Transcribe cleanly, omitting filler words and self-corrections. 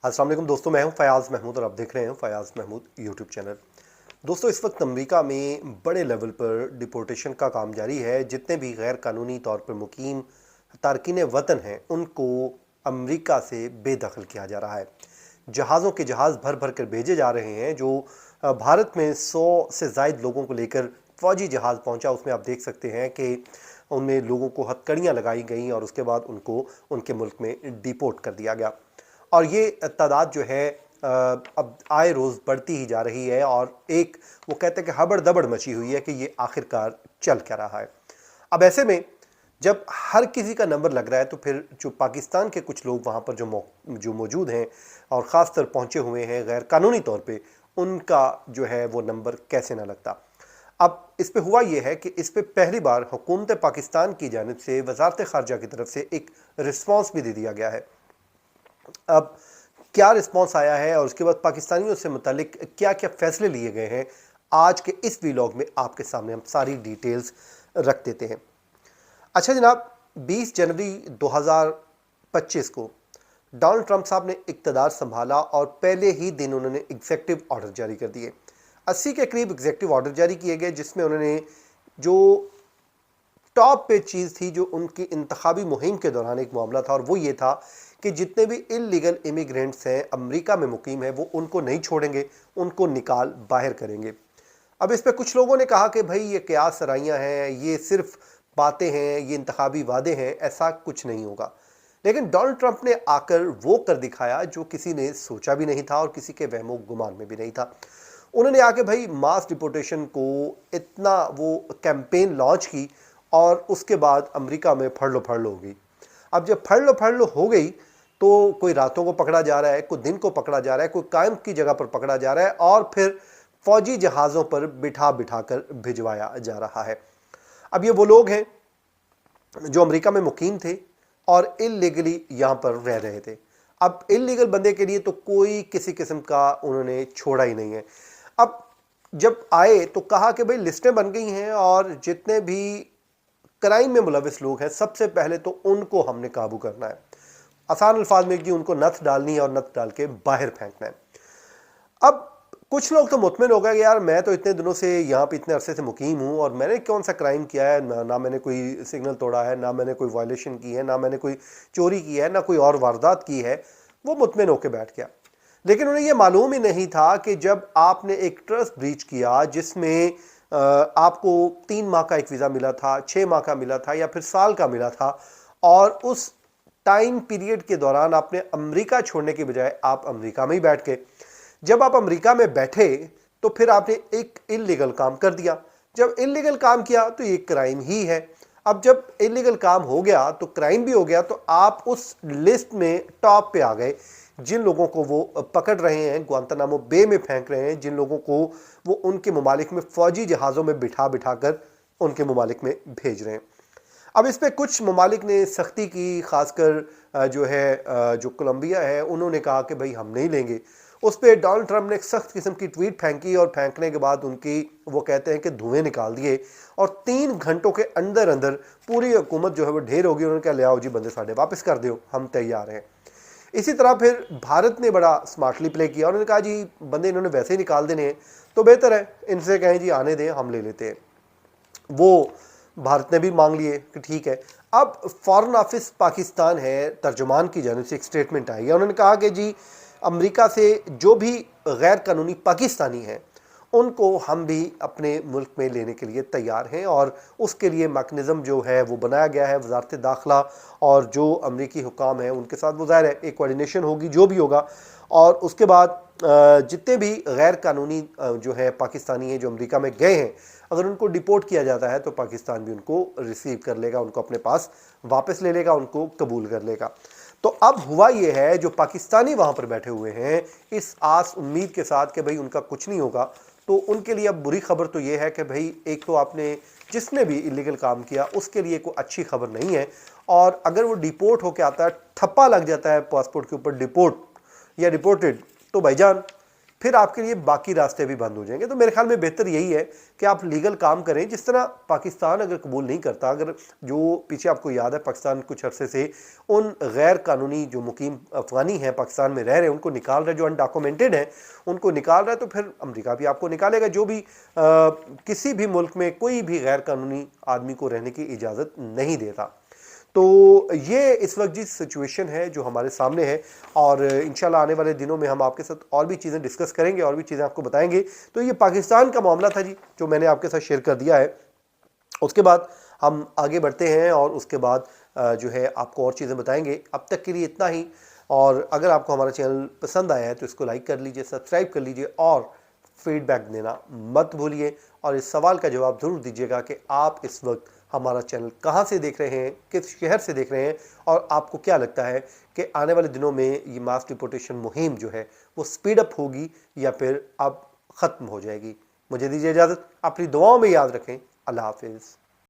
अस्सलाम वालेकुम दोस्तों, मैं हूं फयाज़ महमूद और आप देख रहे हैं फयाज़ महमूद यूट्यूब चैनल। दोस्तों, इस वक्त अमेरिका में बड़े लेवल पर डिपोर्टेशन का काम जारी है। जितने भी गैर कानूनी तौर पर मुकीम तारकीन वतन हैं उनको अमेरिका से बेदखल किया जा रहा है। जहाज़ों के जहाज़ भर भर कर भेजे जा रहे हैं। जो भारत में 100 से ज़ायद लोगों को लेकर फ़ौजी जहाज़ पहुंचा, उसमें आप देख सकते हैं कि उनमें लोगों को हथकड़ियाँ लगाई गई और उसके बाद उनको उनके मुल्क में डिपोर्ट कर दिया गया। और ये तादाद जो है अब आए रोज़ बढ़ती ही जा रही है और एक वो कहते हैं कि हबड़ दबड़ मची हुई है कि ये आखिरकार चल क्या रहा है। अब ऐसे में जब हर किसी का नंबर लग रहा है तो फिर जो पाकिस्तान के कुछ लोग वहाँ पर जो मौजूद हैं और ख़ास तर पहुँचे हुए हैं गैर कानूनी तौर पे, उनका जो है वो नंबर कैसे ना लगता। अब इस पे हुआ ये है कि इस पे पहली बार हुकूमत पाकिस्तान की जानिब से वजारत ख़ारजा की तरफ से एक रिस्पॉन्स भी दे दिया गया है। अब क्या रिस्पॉन्स आया है और उसके बाद पाकिस्तानियों से मुतालिक क्या क्या फैसले लिए गए हैं, आज के इस वीलॉग में आपके सामने हम सारी डिटेल्स रख देते हैं। अच्छा जनाब, 20 जनवरी 2025 को डोनाल्ड ट्रंप साहब ने इक़्तिदार संभाला और पहले ही दिन उन्होंने एग्जीक्यूटिव ऑर्डर जारी कर दिए। 80 के करीब एग्जीक्यूटिव ऑर्डर जारी किए गए, जिसमें उन्होंने जो टॉप पे चीज़ थी जो उनकी इंतखाबी मुहिम के दौरान एक मामला था, और वो ये था कि जितने भी इलीगल इमिग्रेंट्स हैं अमेरिका में मुकीम हैं वो उनको नहीं छोड़ेंगे, उनको निकाल बाहर करेंगे। अब इस पे कुछ लोगों ने कहा कि भाई ये क्या सराइयाँ हैं, ये सिर्फ बातें हैं, ये इंतखाबी वादे हैं, ऐसा कुछ नहीं होगा। लेकिन डोनाल्ड ट्रंप ने आकर वो कर दिखाया जो किसी ने सोचा भी नहीं था और किसी के वहमो गुमान में भी नहीं था। उन्होंने आके भाई मास डिपोर्टेशन को इतना वो कैंपेन लॉन्च की और उसके बाद अमेरिका में फड़ लो हो गई। अब जब फड़ लो हो गई तो कोई रातों को पकड़ा जा रहा है, कोई दिन को पकड़ा जा रहा है, कोई कायम की जगह पर पकड़ा जा रहा है और फिर फौजी जहाज़ों पर बिठा कर भिजवाया जा रहा है। अब ये वो लोग हैं जो अमेरिका में मुकीम थे और इलीगली यहाँ पर रह रहे थे। अब इलीगल बंदे के लिए तो कोई किसी किस्म का उन्होंने छोड़ा ही नहीं है। अब जब आए तो कहा कि भाई लिस्टें बन गई हैं और जितने भी क्राइम में मुलविस लोग हैं सबसे पहले तो उनको हमने काबू करना है। आसान अल्फाज में जी उनको नथ डालनी है और नथ डाल के बाहर फेंकना है। अब कुछ लोग तो मुतमिन हो गए कि यार मैं तो इतने दिनों से यहाँ पे इतने अरसे से मुकीम हूँ और मैंने कौन सा क्राइम किया है, ना मैंने कोई सिग्नल तोड़ा है, ना मैंने कोई वायलेशन की है, ना मैंने कोई चोरी की है, ना कोई और वारदात की है। वो मुतमिन होकर बैठ गया। लेकिन उन्हें ये मालूम ही नहीं था कि जब आपने एक ट्रस्ट ब्रीच किया जिसमें आपको 3 माह का एक वीज़ा मिला था, 6 माह का मिला था या फिर साल का मिला था, और उस टाइम पीरियड के दौरान आपने अमेरिका छोड़ने के बजाय आप अमेरिका में ही बैठ गए। जब आप अमेरिका में बैठे तो फिर आपने एक इलीगल काम कर दिया। जब इलीगल काम किया तो ये क्राइम ही है। अब जब इलीगल काम हो गया तो क्राइम भी हो गया, तो आप उस लिस्ट में टॉप पे आ गए। जिन लोगों को वो पकड़ रहे हैं, ग्वांतानामो बे में फेंक रहे हैं, जिन लोगों को वो उनके ममालिक में फ़ौजी जहाज़ों में बिठा कर उनके ममालिक में भेज रहे हैं। अब इस पर कुछ ममालिक ने सख्ती की, खासकर जो कोलंबिया है उन्होंने कहा कि भाई हम नहीं लेंगे। उस पर डोनाल्ड ट्रंप ने एक सख्त किस्म की ट्वीट फेंकी और फेंकने के बाद उनकी वो कहते हैं कि धुएं निकाल दिए और 3 घंटों के अंदर अंदर पूरी हुकूमत जो है वो ढेर होगी। उन्होंने कहा ले आओ जी बंदे साढ़े वापस कर दो, हम तैयार हैं। इसी तरह फिर भारत ने बड़ा स्मार्टली प्ले किया। उन्होंने कहा जी बंदे इन्होंने वैसे ही निकाल देने हैं तो बेहतर है इनसे कहें जी आने दें, हम ले लेते हैं। वो भारत ने भी मांग लिए कि ठीक है। अब फॉरेन ऑफिस पाकिस्तान है, तर्जुमान की जानिब से एक स्टेटमेंट आई है। उन्होंने कहा कि जी अमेरिका से जो भी गैर कानूनी पाकिस्तानी हैं उनको हम भी अपने मुल्क में लेने के लिए तैयार हैं और उसके लिए मैकेनिज़्म जो है वो बनाया गया है। वजारत दाखिला और जो अमरीकी हुकाम हैं उनके साथ वो ज़ाहिर है एक कोऑर्डिनेशन होगी जो भी होगा, और उसके बाद जितने भी गैर कानूनी जो है पाकिस्तानी हैं जो अमेरिका में गए हैं, अगर उनको डिपोर्ट किया जाता है तो पाकिस्तान भी उनको रिसीव कर लेगा, उनको अपने पास वापस ले लेगा, उनको कबूल कर लेगा। तो अब हुआ ये है जो पाकिस्तानी वहाँ पर बैठे हुए हैं इस आस उम्मीद के साथ कि भाई उनका कुछ नहीं होगा, तो उनके लिए अब बुरी खबर तो ये है कि भाई एक तो आपने जिसने भी इलीगल काम किया उसके लिए कोई अच्छी खबर नहीं है, और अगर वो डिपोर्ट होकर आता है, ठप्पा लग जाता है पासपोर्ट के ऊपर डिपोर्ट या डिपोर्टेड, तो भाईजान پھر آپ کے لیے باقی راستے بھی بند ہو جائیں گے. تو میرے خیال میں بہتر یہی ہے کہ آپ لیگل کام کریں. جس طرح پاکستان اگر قبول نہیں کرتا, اگر جو پیچھے آپ کو یاد ہے پاکستان کچھ عرصے سے ان غیر قانونی جو مقیم افغانی ہیں پاکستان میں رہ رہے ہیں ان کو نکال رہا ہے, جو انڈاکومنٹڈ ہیں ان کو نکال رہا ہے, تو پھر امریکہ بھی آپ کو نکالے گا. جو بھی کسی بھی ملک میں کوئی بھی غیر قانونی آدمی کو رہنے کی اجازت نہیں دیتا. تو یہ اس وقت جس سچویشن ہے جو ہمارے سامنے ہے, اور انشاءاللہ آنے والے دنوں میں ہم آپ کے ساتھ اور بھی چیزیں ڈسکس کریں گے, اور بھی چیزیں آپ کو بتائیں گے. تو یہ پاکستان کا معاملہ تھا جی, جو میں نے آپ کے ساتھ شیئر کر دیا ہے. اس کے بعد ہم آگے بڑھتے ہیں اور اس کے بعد جو ہے آپ کو اور چیزیں بتائیں گے. اب تک کے لیے اتنا ہی, اور اگر آپ کو ہمارا چینل پسند آیا ہے تو اس کو لائک کر لیجئے, سبسکرائب کر لیجئے, اور فیڈ بیک دینا مت بھولیے. اور اس سوال کا جواب ضرور دیجیے گا کہ آپ اس وقت ہمارا چینل کہاں سے دیکھ رہے ہیں, کس شہر سے دیکھ رہے ہیں, اور آپ کو کیا لگتا ہے کہ آنے والے دنوں میں یہ ماس ڈپورٹیشن مہم جو ہے وہ سپیڈ اپ ہوگی یا پھر اب ختم ہو جائے گی. مجھے دیجیے اجازت, اپنی دعاؤں میں یاد رکھیں. اللہ حافظ.